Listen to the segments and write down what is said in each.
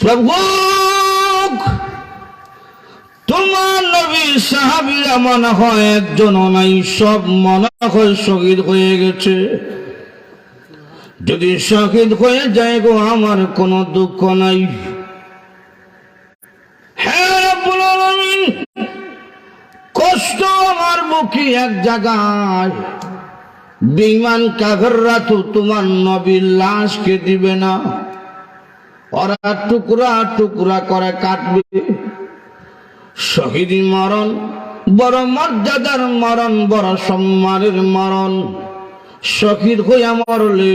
প্রভু তোমার নবী সাহাবীরা মনে হয় একজনও নাই, সব মনে হয় শহীদ হয়ে গেছে। যদি শহীদ হয়ে যায় গো আমার কোনো দুঃখ নাই। হ্যাঁ রব্বুল আলামিন, কষ্ট আমার বুকে এক জায়গায়। বেঈমান কাফেররা তো তোমার নবীর লাশকে দিবে না, ওরা টুকরা টুকরা করে কাটবে। শহীদ মরণ বড় মর্যাদার মরণ, বড় সম্মানের মরণ। শহীদ হইয়া মরলে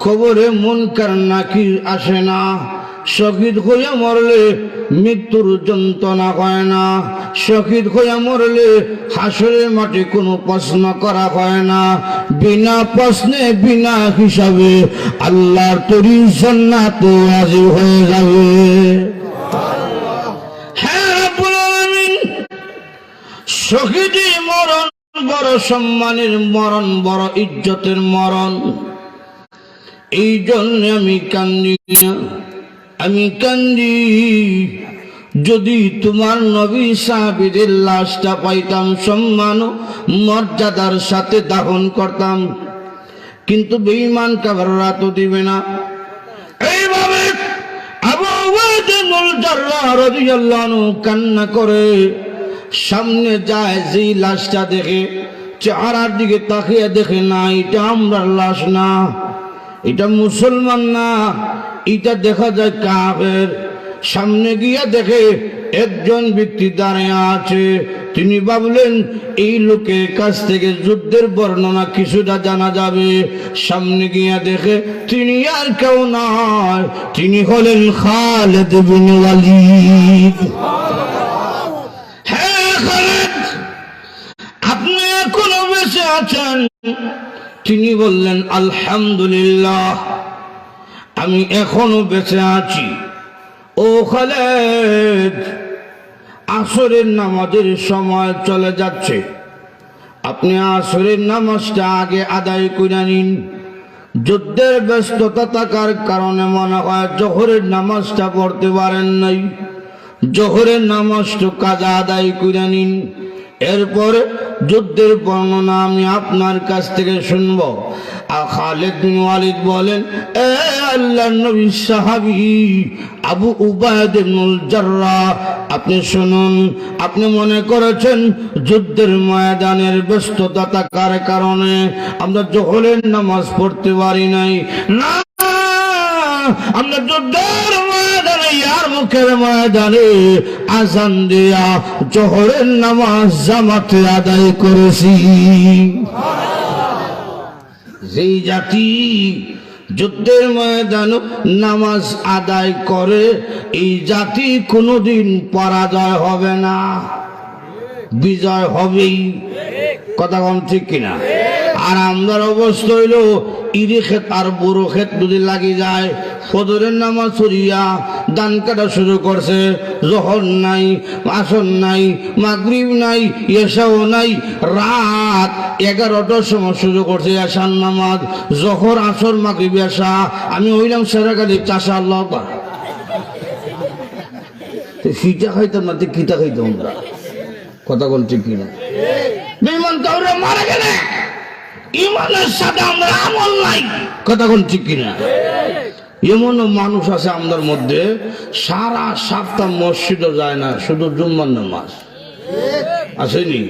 কবরে মুনকার নাকির আসে না। শহীদ হইয়া মরলে মৃত্যুর যন্ত্রণা হয় না। শহীদ হইয়া মরলে হাসরের মাঠে কোনো প্রশ্ন করা হয় না। বিনা প্রশ্নে বিনা হিসাবে আল্লাহর তৈরি জান্নাতে রাজি হয়ে যাবে। শহীদি মরণ বড় সম্মানের মরণ, বড় ইজ্জতের মরণ। এই জন্য আমি কান্দি না, আমি কান্দি। যদি তোমার নবী সাহাবীদের লাশটা পাইতাম, সম্মান মর্যাদার সাথে দাফন করতাম, কিন্তু বেঈমান কাফেররা তো দিবে না। এইভাবে আবু উবাইদা ইবনুল জাররাহ রাদিয়াল্লাহু আনহু কান্না করে সামনে যায়। যেই লাশটা দেখে, চেহারার দিকে তাকিয়ে দেখে, না এটা আমরার লাশ না, এটা মুসলমান না, এটা দেখা যায় কাফের। সামনে গিয়া দেখে একজন ব্যক্তি দাঁড়িয়ে আছে। তিনি ভাবলেন এই লোকের কাছ থেকে যুদ্ধের বর্ণনা কিছুটা জানা যাবে। সামনে গিয়া দেখে তিনি আর কেউ নয়, তিনি হলেন খালিদ বিন ওয়ালিদ। আপনি এখনো বেঁচে আছেন? তিনি বললেন আলহামদুলিল্লাহ, আমি এখনো বেঁচে আছি। ও খালিদ, আসরের নামাজের সময় চলে যাচ্ছে, আপনি আসরের নামাজটা আগে আদায় করে নিন। যুদ্ধের ব্যস্ততা থাকার কারণে মনে হয় জোহরের নামাজটা পড়তে পারেন নাই। জোহরের নামাজটা কাজা আদায় করে নিন, এরপরে যুদ্ধের বর্ণনা আমি আপনার কাছ থেকে শুনব। আর খালিদ বিন ওয়ালিদ বলেন, এ আল্লাহর নবীর সাহাবী আবু উবাইদা ইবনুল জাররাহ, আপনি শুনুন। আপনি মনে করেছেন যুদ্ধের ময়দানের ব্যস্ততা থাকার কারণে আমরা জোহরের নামাজ পড়তে পারি নাই। না, আমরা যুদ্ধের ময়দানে, ইয়ার মুখের ময়দানে আযান দিয়া জোহরের নামাজ জামাতে আদায় করেছি। যেই জাতি যুদ্ধের ময়দানে নামাজ আদায় করে, এই জাতি কোনোদিন পরাজয় হবে না, বিজয় হবেই। কথা কম ঠিক কিনা? আর আমাদের অবস্থা হইল ইরি ক্ষেত আর বড় ক্ষেত যদি লাগি যায়, ফজরের নামাজ ছড়িয়া ধান কাটা শুরু করছে, জোহর নাই, আসর নাই, মাগরিব নাই, এশাও নাই, রাত 11টার সময় শুরু করছে এশার নামাজ। জোহর, আসর, মাগরিব, এশা। আমি হইলাম সেরাকালি চাষা। আল্লাহ ফিটা খাইতাম না, কিতা খাইতাম আমরা। কথা কোন ঠিক কিনা? বেঈমান কাউরে মারা গেলে ইমানের সাথে আমরা আমল নাই। কথা কোন ঠিক কিনা? এমনও মানুষ আছে আমাদের মধ্যে, সারা সপ্তাহ মসজিদও যায় না, শুধু জুম্মার নামাজ। আসেনি?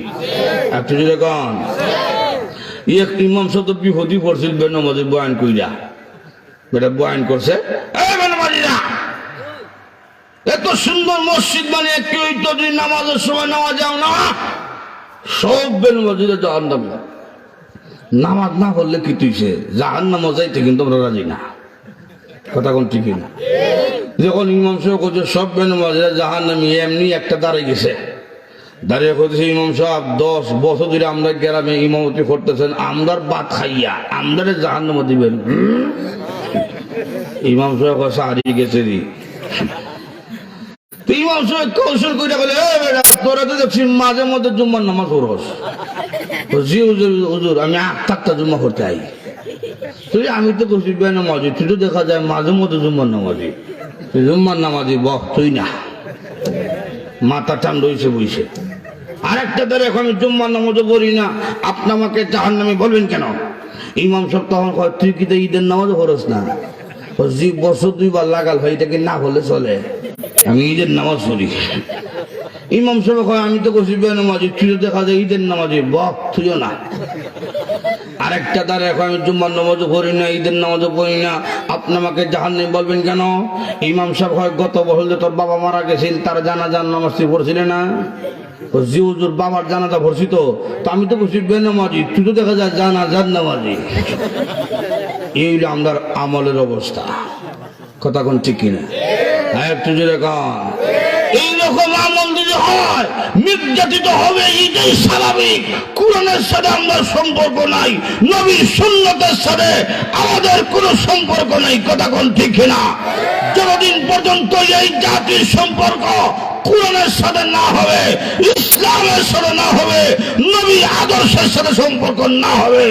একটু যদি কন, এক ইমাম সাহেব বিপদই পড়ছিল বেনামাজি বয়ান কইরা। বেটা বয়ান করছে, এই বেনামাজিরা, এত সুন্দর মসজিদ বানিয়ে কেউ তো নামাজের সময় নামাজ যাও না, সব বেনামাজিরা জাহান্নামে। নামাজ না পড়লে কি তুইছে জাহান্নামে যাইতে কিন্তু আমরা রাজি না। কথা কোন ঠিক না? যখন ইমাম সাহেব করছে সব বেনামাজিরা জাহান্নামী, এমনি একটা দাঁড়িয়ে গেছে। দাঁড়িয়ে করতেছে, ইমাম সাহেব 10 বছর ধরে আমরা গ্রামে ইমামতি করতেছেন, আমরার বাদ খাইয়া আমদারে জাহান্নামে দিবেন। ইমাম সাহেব হারিয়ে গেছে রে। ইমাম সাহেব কৌশল করে বলে, তোরা তো দেখছি মাঝে মধ্যে জুম্মার নামাজ পড়স। জি হুজুর, আমি 8 জুম্মা করতে আই। তুই আমি তো করছি বে নামাজি, তুই তো দেখা যায় মাঝে মধ্যে জুম্মার নামাজি। তুই জুম্মার নামাজি বহ, তুই না, মাথা ঠান্ডা হয়েছে বইছে। আরেকটা ধরে এখন আমি জুম্মার নামাজও পড়ি না, আপনি আমাকে জাহান্নামী বলবেন কেন? ইমাম সাহেব তখন কয় তুই কি তো ঈদের নামাজও পড়স না? জি বছর 2 বার লাগাল ভাই, এটাকে না হলে চলে, আমি ঈদের নামাজ পড়ি। ইমাম সাহেব কয় আমি তো করছি বে নামাজি, তুই তো দেখা যায় ঈদের নামাজি, বহ তুইও না। আরেকটা দ্বারা এখন আমি জুম্মার নামাজও পড়ি না, ঈদের নামাজও পড়ি না, আপনি আমাকে জাহান্নামী বলবেন কেন? ইমাম সাহেব হয় গত বছর যে তোর বাবা মারা গেছেন, তার জানাজার নামাজ তুই পড়ছিলেন না? জি হুজুর বাবার জানাজা পড়ছি তো আমি তো করছি বেনামাজি, তুই তো দেখা যায় জানাজার নামাজি। এই হলো আমাদের আমলের অবস্থা, কথা কোন ঠিক কিনা? হ্যাঁ একটু জোরে কন। এইরকম আমল যদি হয় নির্যাতিত হবে, এটাই স্বাভাবিক। কোরআনের সাথে আমাদের সম্পর্ক নাই, নবীর সুন্নতের সাথে আমাদের কোনো সম্পর্ক নাই, কথা কোন ঠিক কিনা? যতদিন পর্যন্ত এই জাতির সম্পর্ক কোরআনের সাথে না হবে, ইসলামের সাথে না হবে, নবীর আদর্শের সাথে সম্পর্ক না হবে,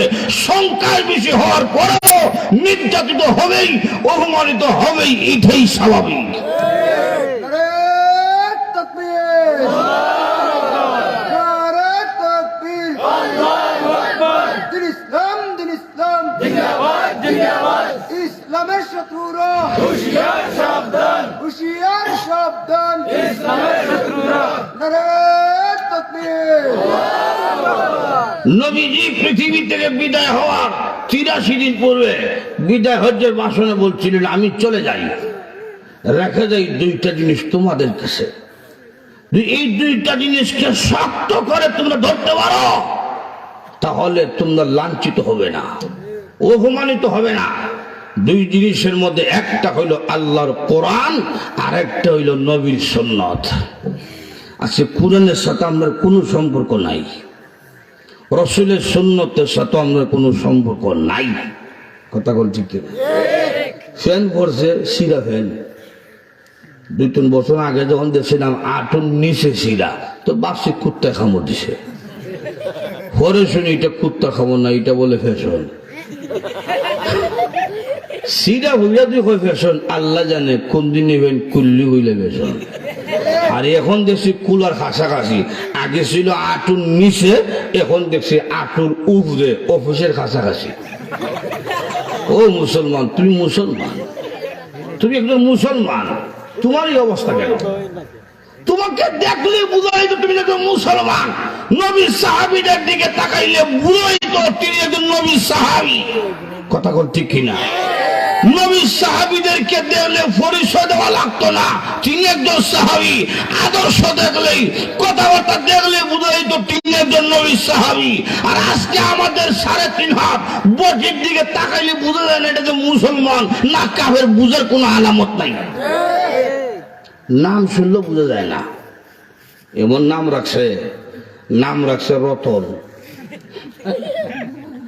সংখ্যায় বেশি হওয়ার পরেও নির্যাতিত হবেই, অপমানিত হবেই, এটাই স্বাভাবিক। ইসলামের শত্রুরা হুঁশিয়ার সাবধান, হুঁশিয়ার সাবধান, ইসলামের শত্রুরা। নারে তাকবীর। নবীজি পৃথিবী থেকে বিদায় হওয়ার 83 দিন পূর্বে বিদায় হজ্জের ভাষণে বলছিলেন আমি চলে যাই, রেখে যাই 2টা জিনিস তোমাদের কাছে। এই 2টা জিনিসকে শক্ত করে তোমরা ধরতে পারো, তাহলে তোমরা লাঞ্ছিত হবে না, অপমানিত হবে না। 2 জিনিসের মধ্যে একটা হইল আল্লাহর কোরআন, আর একটা হইল নবীর সুন্নাত। আচ্ছা কোরআনের সাথে আমরা কোনো সম্পর্ক নাই, রাসূলের সুন্নতের সাথে আমরা কোনো সম্পর্ক নাই, কথা বলছি কি? ফ্যান পড়ছে সিরা ফ্যান, 2-3 বছর আগে যখন দেখছিলাম 8 নিচে সিরা, তো বাপসি কুত্তা খামড় দিছে। পরে শুনি এটা কুত্তা খামড় না, এটা বলে ফ্যাশন। সিরা হইয়া তুই কই ফ্যাশন, আল্লাহ জানে কোন দিন নেবেন কুল্লি হইলে ফ্যাশন। আর এখন দেখছি কুলার কাছাকাছি, আগে ছিল 8 নিচে, এখন দেখছি 8 উপরে, অফিসের কাছাকাছি। ও মুসলমান, তুমি মুসলমান, তুমি একজন মুসলমান, তোমার এই অবস্থা কেন? তোমাকে দেখলে বুঝাই তো তুমি একজন মুসলমান। নবীর সাহাবীদের দিকে তাকাইলে বুঝাই তো তিনি একজন নবীর সাহাবী, কথা কোন ঠিক কিনা? নবীর সাহাবীদেরকে দেখলে পরিচয় দেওয়া লাগতো না, তিনি একজন সাহাবী। আদর্শ দেখলেই, কথাবার্তা দেখলে বুঝাই তো তিনি একজন নবীর সাহাবী। আর আজকে আমাদের 3.5 হাত বটির দিকে তাকাইলে বুঝা যায় না এটা যে মুসলমান না কাফের, বুঝার কোনো আলামত নাই। নাম শুনলেও বোঝা যায় না, এমন নাম রাখছে রতন,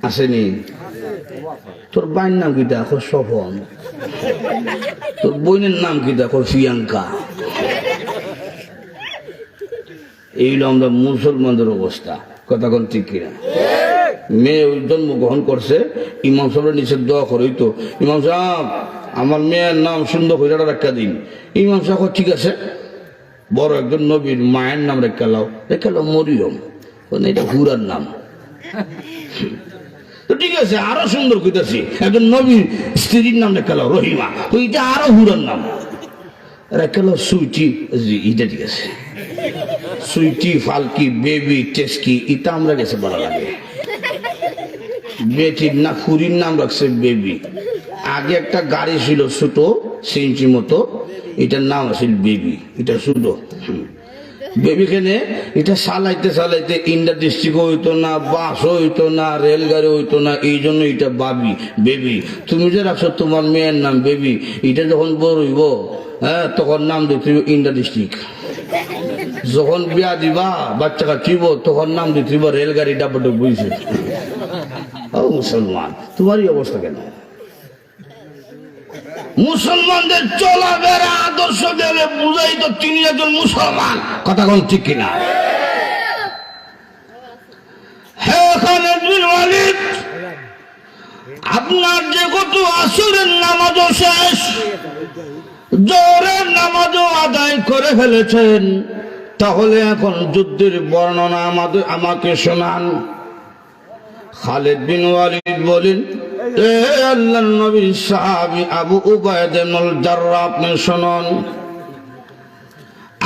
আসেনি? তোর বাইর নাম কি দেখো স্বপন, তোর বোনের নাম কি দেখো প্রিয়াঙ্কা। এইগুলো আমরা মুসলমানদের অবস্থা, কথা কোন ঠিক কিনা? মেয়ে জন্মগ্রহণ করছে, ইমাম সাহেবের নিচে দোয়া করে, তো ইমাম সাহেব আমার মেয়ের নাম সুন্দর করে রেখা দিন। ইমাম সাহেব ঠিক আছে, বড় একজন নবীর মায়ের নাম রেখা লাও মরিয়ম, এটা হুরার নাম। তো ঠিক আছে, আরো সুন্দর কইতাছি, একজন নবীর স্ত্রীর নাম রেখা লাও রহিমা, তো এটা আরো হুরার নাম, রেখা লাও সুইটি। এটা ঠিক আছে, সুইটি, ফালকি, বেবি, টেস্কি, এটা আমরা গেছে বলা লাগে। বেটির না ফুরির নাম রাখছে বেবি। আগে একটা গাড়ি ছিল ছোট সেঞ্চি মতো, এটার নাম আছে বেবি, এটা ছোট বেবি। খেনে এটা চালাইতে ইন্ডিয়া ডিস্ট্রিক্ট হইতো না, বাস হইতো না, রেলগাড়ি হইতো না, এই জন্য এটা বাবি বেবি। তুমি যে রাখছো তোমার মেয়ের নাম বেবি, এটা যখন বড় হইব, হ্যাঁ তখন নাম দিতে ইন্ডিয়া ডিস্ট্রিক্ট। যখন বিয়া দিবা বাচ্চা কাচ্চিব, তখন নাম দিতে রেলগাড়ি ডাবটা বুঝছে। ও মুসলমান, তোমারই অবস্থা কেন? মুসলমানদের চলাফেরা আদর্শ দেবে বুঝাই তো তিনি একজন মুসলমান, কথা কোন ঠিক কিনা? হ্যাঁ খালিদ বিন ওয়ালিদ আপনার যেহেতু আসরের নামাজও শেষ, জোহরের নামাজও আদায় করে ফেলেছেন, তাহলে এখন যুদ্ধের বর্ণনা আমাকে শোনান। খালিদ বিন ওয়ালিদ বলেন, এ আল্লাহর নবীর সাহাবী আবু উবায়দা ইবনুল জাররাহ, আপনি শুনুন।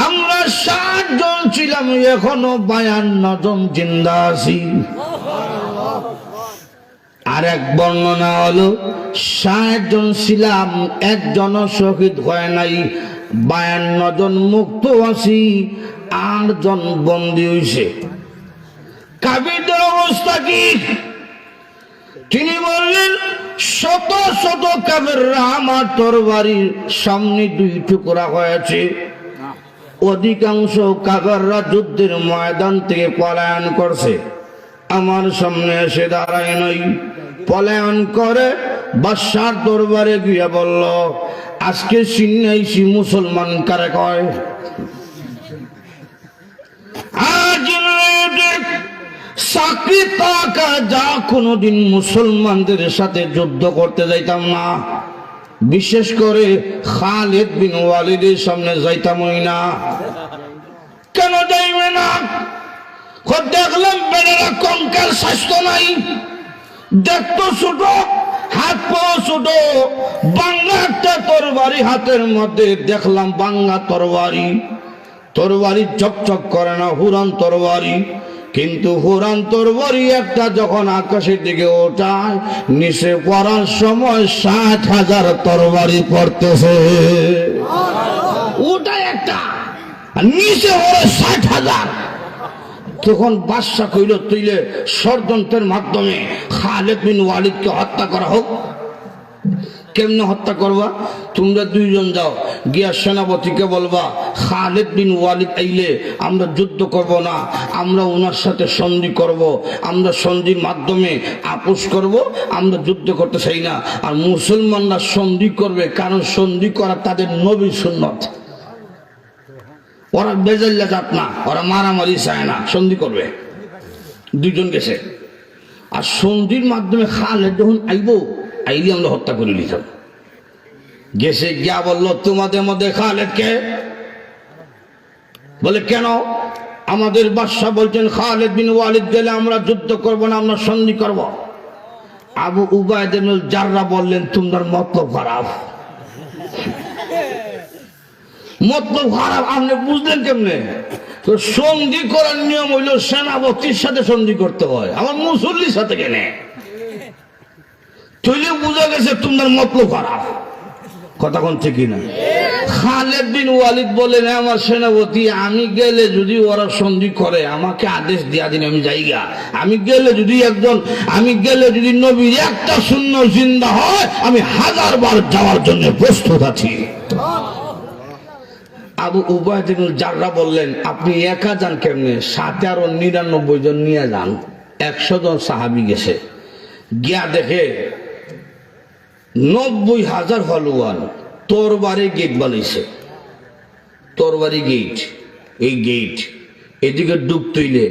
আমরা 60 জন ছিলাম, এখনো 52 জন জিন্দা আছি। আর এক বর্ণনা হলো 60 জন ছিলাম, একজনও শহীদ হয় নাই, 52 জন মুক্ত আছি, 8 জন বন্দী হইছে। কাফিরদের অবস্থা কি? তিনি বললেন, শত শত কাফেররা আমার তরবারির সামনে 2 টুকরা হয়েছে। অধিকাংশ কাফেররা যুদ্ধের ময়দান থেকে পলায়ন করছে, আমার সামনে এসে দাঁড়ায় নাই। পলায়ন করে বাদশার দরবারে গিয়ে বলল, আজকে সিন্নাইছি মুসলমান কারে কয়? আজ চাকরি টাকা যা কোনদিন মুসলমানদের সাথে যুদ্ধ করতে যাইতাম না, বিশেষ করে খালিদ বিন ওয়ালিদের সামনে যাইতামই না। কেন যাইবে না? দেখলাম বেড়েরা কঙ্কাল স্বাস্থ্য নাই, দেখতো ছোট, হাত পাও ছোট, বাংলা একটা তরবারি হাতের মধ্যে দেখলাম, বাংলা তরবারি, তরবারি চকচক করে না, হুরান তরবারি। কিন্তু হুরান তরবারি একটা যখন আকাশের দিকে ওঠায়, নিচে পড়ার সময় 60,000 তরবারি পড়তেছে। ওটা একটা, নিচে ওরা 60,000। তখন বাদশা কইল, তুইলে ষড়যন্ত্রের মাধ্যমে খালিদ বিন ওয়ালিদকে হত্যা করা হোক। কেমনে হত্যা করবা? তোমরা 2 জন যাও, গিয়া সেনাপতিকে বলবা, খালিদ বিন ওয়ালিদ আইলে আমরা যুদ্ধ করব না, আমরা ওনার সাথে সন্ধি করব, আমরা সন্ধির মাধ্যমে আপোষ করব, আমরা যুদ্ধ করতে চাই না। আর মুসলমানরা সন্ধি করবে, কারণ সন্ধি করা তাদের নবীর সুন্নত। ওরা বেজাল্লা যাত না, ওরা মারামারি চায় না, সন্ধি করবে। 2 জন গেছে, আর সন্ধির মাধ্যমে খালিদ যখন আইলে আমরা হত্যা করে নিতাম। গেছে গিয়া বললো, তোমাদের মধ্যে খালিদকে? বলে, কেন? আমাদের বাদশা বলছেন খালিদ বিন ওয়ালিদ গেলে আমরা যুদ্ধ করব না, আমরা সন্ধি করব। আবু উবায়দা ইবনুল জাররাহ বললেন, তোমার মতলব খারাপ। মতলব খারাপ আপনি বুঝলেন কেমনে? তো সন্ধি করার নিয়ম হইল সেনাপতির সাথে সন্ধি করতে হয়, আমার মুসল্লির সাথে কেনে? তৈলে বুঝা গেছে তোমার মতলব খারাপ। কথা কোন ঠিক না? খালিদ বিন ওয়ালিদ বলেন, আমার সেনাপতি, আমি গেলে যদি ওরা সন্ধি করে, আমাকে আদেশ দিয়া দিন, আমি যাইগা। আমি গেলে যদি নবীর একটা শূন্য জিন্দা হয়, আমি 1000 বার যাওয়ার জন্য প্রস্তুত আছি। আবু উবায়দা ইবনুল জাররাহ বললেন, আপনি একা যান কেমনে? সাথে আরো 99 জন নিয়ে যান। 100 জন সাহাবি গেছে, গিয়া দেখে 90,000 হলুয়ান তরবারি গেট বানাইছে। তরবারি গেট, এই গেট এদিকে ঢুকতে হইলে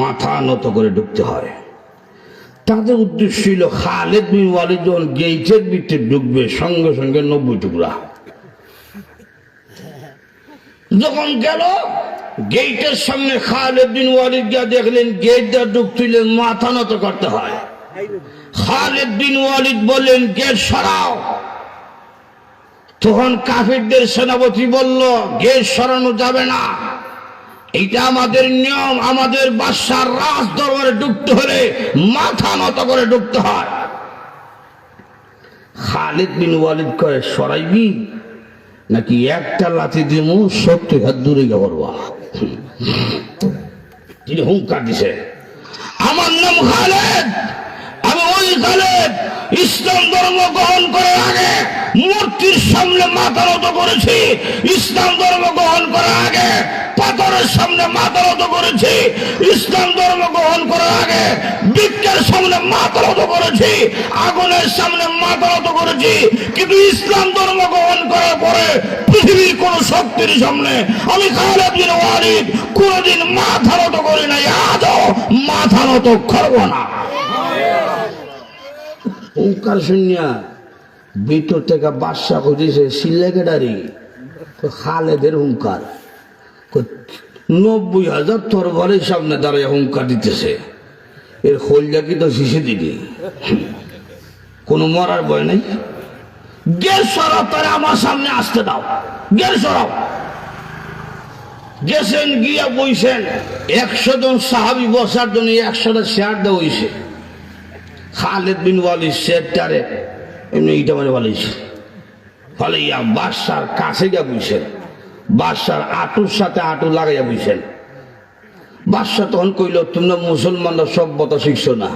মাথা নত করে ঢুকতে হয়। তাদের উদ্দেশ্য ছিল খালিদ বিন ওয়ালিদ যখন গেটের ভিতরে ঢুকবে, সঙ্গে সঙ্গে 90 টুকরা। যখন গেল গেটের সামনে, খালিদ বিন ওয়ালিদ গিয়া দেখলেন গেট দিয়ে ঢুকতে হইলে মাথা নত করতে হয়। খালিদ বিন ওয়ালিদ বললেন, গেট সরাও। তখন কাফিরদের সেনাপতি বলল, গেট সরানো যাবে না, এটা আমাদের নিয়ম, আমাদের বাদশার রাজ দরবারে ঢুকতে হলে মাথা নত করে ঢুকতে হয়। খালিদ বিন ওয়ালিদ কয়, সরাইবি নাকি একটা লাথি দিমু 70 হাত দূরে যাবো? তিনি হুঙ্কার দিছে, আমার নাম খালিদ, আমি ওই খালিদ ইসলাম ধর্ম গ্রহণ করার আগে মূর্তির সামনে মাথা নত করেছি, ইসলাম ধর্ম গ্রহণ করার আগে পাথরের সামনে মাথা নত করেছি, ইসলাম ধর্ম গ্রহণ করার আগে বৃক্ষের সামনে মাথা নত করেছি, আগুনের সামনে মাথা নত করেছি, কিন্তু ইসলাম ধর্ম গ্রহণ করার পরে পৃথিবীর কোন শক্তির সামনে আমি খালিদ বিন ওয়ালিদ কোনদিন মাথা নত করি নাই, আজও মাথা নত করব না। হুঙ্কার শুনিয়া ভিতর থেকে বাদশা কইতেছে সিলেকেটারি খালেদের হুঙ্কার 90,000 তরবারের সামনে দাঁড়িয়ে হুঙ্কার দিতেছে এর খোলজা কি তো শিশে দিকে কোনো মরার ভয় নাই গের সরাও তারা আমার সামনে আসতে দাও গের সরাও গেছেন গিয়া বইছেন 100 জন সাহাবি বসার জন্য 100টা শেয়ার দেওয়া হয়েছে খালেদ বিন ওয়ালিদ শেয়ারটারে এমনি ইটা মানে বলেছে ফলে ইয়া বাদশার কাছে গিয়া বুঝছেন বাদশার আঁটুর সাথে আঁটু লাগাইয়া বুঝছেন বাদশা তখন কইল তোমরা মুসলমানরা সভ্যতা শিখছো না